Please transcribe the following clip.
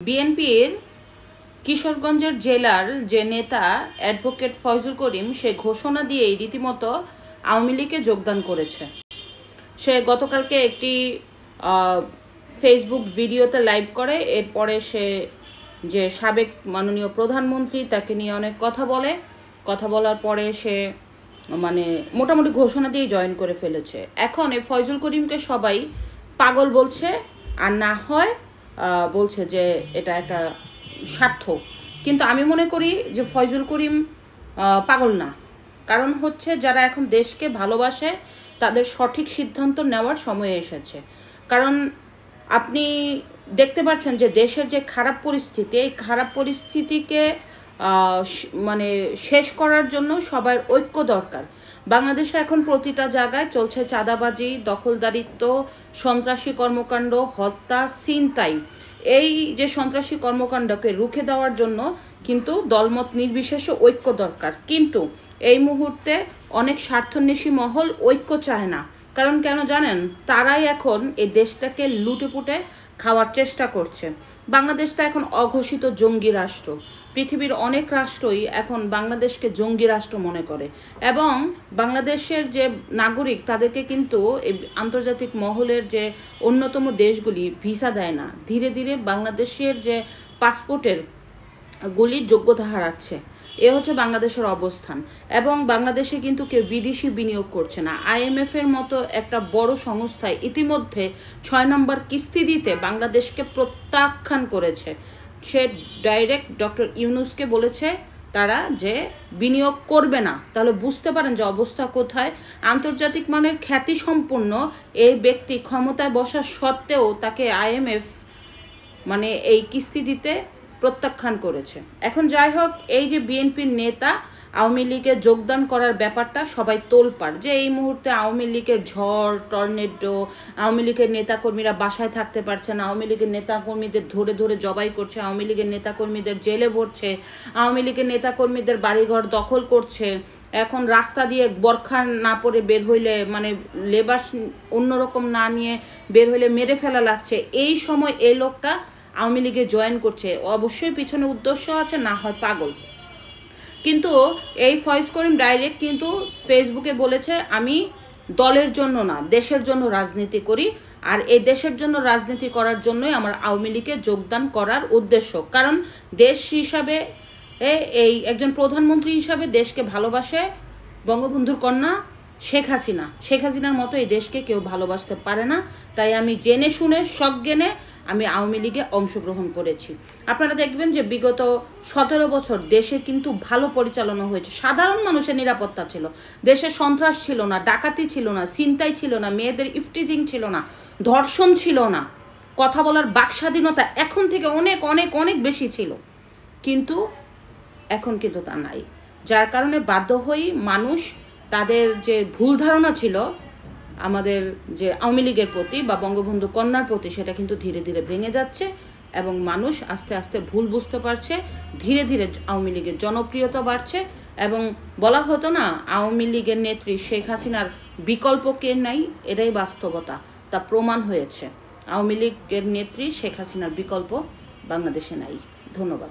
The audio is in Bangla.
বিএনপির কিশোরগঞ্জের জেলার যে নেতা অ্যাডভোকেট ফয়জুল করিম সে ঘোষণা দিয়েই রীতিমতো আওয়ামী লীগে যোগদান করেছে। সে গতকালকে একটি ফেসবুক ভিডিওতে লাইভ করে, এরপরে সে যে সাবেক মাননীয় প্রধানমন্ত্রী তাকে নিয়ে অনেক কথা বলার পরে সে মোটামুটি ঘোষণা দিয়ে জয়েন করে ফেলেছে। এখন এই ফয়জুল করিমকে সবাই পাগল বলছে, আর না হয় বলছে যে এটা একটা স্বার্থ। কিন্তু আমি মনে করি যে ফয়জুল করিম পাগল না, কারণ হচ্ছে যারা এখন দেশকে ভালোবাসে তাদের সঠিক সিদ্ধান্ত নেওয়ার সময় এসেছে। কারণ আপনি দেখতে পাচ্ছেন যে দেশের যে খারাপ পরিস্থিতি, এই খারাপ পরিস্থিতিকে শেষ করার জন্য সবার ঐক্য দরকার। বাংলাদেশে এখন প্রতিটা জায়গায় চলছে চাঁদাবাজি, দখলদারিত্ব, সন্ত্রাসী কর্মকাণ্ড, হত্যা, ছিনতাই। এই যে সন্ত্রাসী কর্মকাণ্ডকে রুখে দেওয়ার জন্য কিন্তু দলমত নির্বিশেষে ঐক্য দরকার। কিন্তু এই মুহূর্তে অনেক স্বার্থন্বেষী মহল ঐক্য চায় না। কারণ কেন জানেন? তারাই এখন এই দেশটাকে লুটেপুটে খাওয়ার চেষ্টা করছে। বাংলাদেশ তো এখন অঘোষিত জঙ্গি রাষ্ট্র। পৃথিবীর অনেক রাষ্ট্রই এখন বাংলাদেশকে জঙ্গি রাষ্ট্র মনে করে, এবং বাংলাদেশের যে নাগরিক তাদেরকে কিন্তু এই আন্তর্জাতিক মহলের যে অন্যতম দেশগুলি ভিসা দেয় না। ধীরে ধীরে বাংলাদেশের যে পাসপোর্টের গুলির যোগ্যতা হারাচ্ছে। এ হচ্ছে বাংলাদেশের অবস্থান। এবং বাংলাদেশে কিন্তু কেউ বিদেশি বিনিয়োগ করছে না। IMF এর মতো একটা বড় সংস্থায় ইতিমধ্যে 6 নম্বর কিস্তি দিতে বাংলাদেশকে প্রত্যাখ্যান করেছে। সে ডাইরেক্ট ডক্টর ইউনূসকে বলেছে তারা যে বিনিয়োগ করবে না। তাহলে বুঝতে পারেন যে অবস্থা কোথায়। আন্তর্জাতিক মানের খ্যাতি সম্পন্ন এই ব্যক্তি ক্ষমতায় বসা সত্ত্বেও তাকে IMF এই কিস্তি দিতে প্রত্যাখ্যান করেছে। এখন যাই হোক, এই যে বিএনপির নেতা আওয়ামী লীগে যোগদান করার ব্যাপারটা সবাই তোলপাড়, যে এই মুহূর্তে আওয়ামী লীগের ঝড় টর্নেডো, আওয়ামী লীগের নেতাকর্মীরা বাসায় থাকতে পারছে না, আওয়ামী লীগের নেতাকর্মীদের ধরে ধরে জবাই করছে, আওয়ামী লীগের নেতাকর্মীদের জেলে ভরছে, আওয়ামী লীগের নেতাকর্মীদের বাড়িঘর দখল করছে। এখন রাস্তা দিয়ে বোরখা না পরে বের হইলে লেবাস অন্যরকম না নিয়ে বের হইলে মেরে ফেলা লাগছে। এই সময় এই লোকটা আওয়ামী লীগে জয়েন করছে। অবশ্যই পিছনে উদ্দেশ্য আছে, না হয় পাগল। কিন্তু এই ফয়েজ করিম ডাইরেক্ট কিন্তু ফেসবুকে বলেছে, আমি দলের জন্য না দেশের জন্য রাজনীতি করি, আর এই দেশের জন্য রাজনীতি করার জন্যই আমার আওয়ামী লীগে যোগদান করার উদ্দেশ্য। কারণ দেশ হিসাবে এই একজন প্রধানমন্ত্রী হিসাবে দেশকে ভালোবাসে বঙ্গবন্ধুর কন্যা শেখ হাসিনার মতো এই দেশকে কেউ ভালোবাসতে পারে না। তাই আমি জেনে শুনে সজ্ঞানে আমি আওয়ামী লীগে অংশগ্রহণ করেছি। আপনারা দেখবেন যে বিগত 17 বছর দেশে কিন্তু ভালো পরিচালনা হয়েছে। সাধারণ মানুষের নিরাপত্তা ছিল, দেশে সন্ত্রাস ছিল না, ডাকাতি ছিল না, ছিনতাই ছিল না, মেয়েদের ইফটিজিং ছিল না, ধর্ষণ ছিল না, কথা বলার বাকস্বাধীনতা এখন থেকে অনেক অনেক অনেক বেশি ছিল। কিন্তু এখন কিন্তু তা নাই, যার কারণে বাধ্য হয়ে মানুষ তাদের যে ভুল ধারণা ছিল আমাদের যে আওয়ামী লীগের প্রতি বা বঙ্গবন্ধু কন্যার প্রতি, সেটা কিন্তু ধীরে ধীরে ভেঙে যাচ্ছে এবং মানুষ আস্তে আস্তে ভুল বুঝতে পারছে। ধীরে ধীরে আওয়ামী লীগের জনপ্রিয়তা বাড়ছে, এবং বলা হতো না আওয়ামী লীগের নেত্রী শেখ হাসিনার বিকল্প কে নাই, এটাই বাস্তবতা, তা প্রমাণ হয়েছে। আওয়ামী লীগের নেত্রী শেখ হাসিনার বিকল্প বাংলাদেশে নাই। ধন্যবাদ।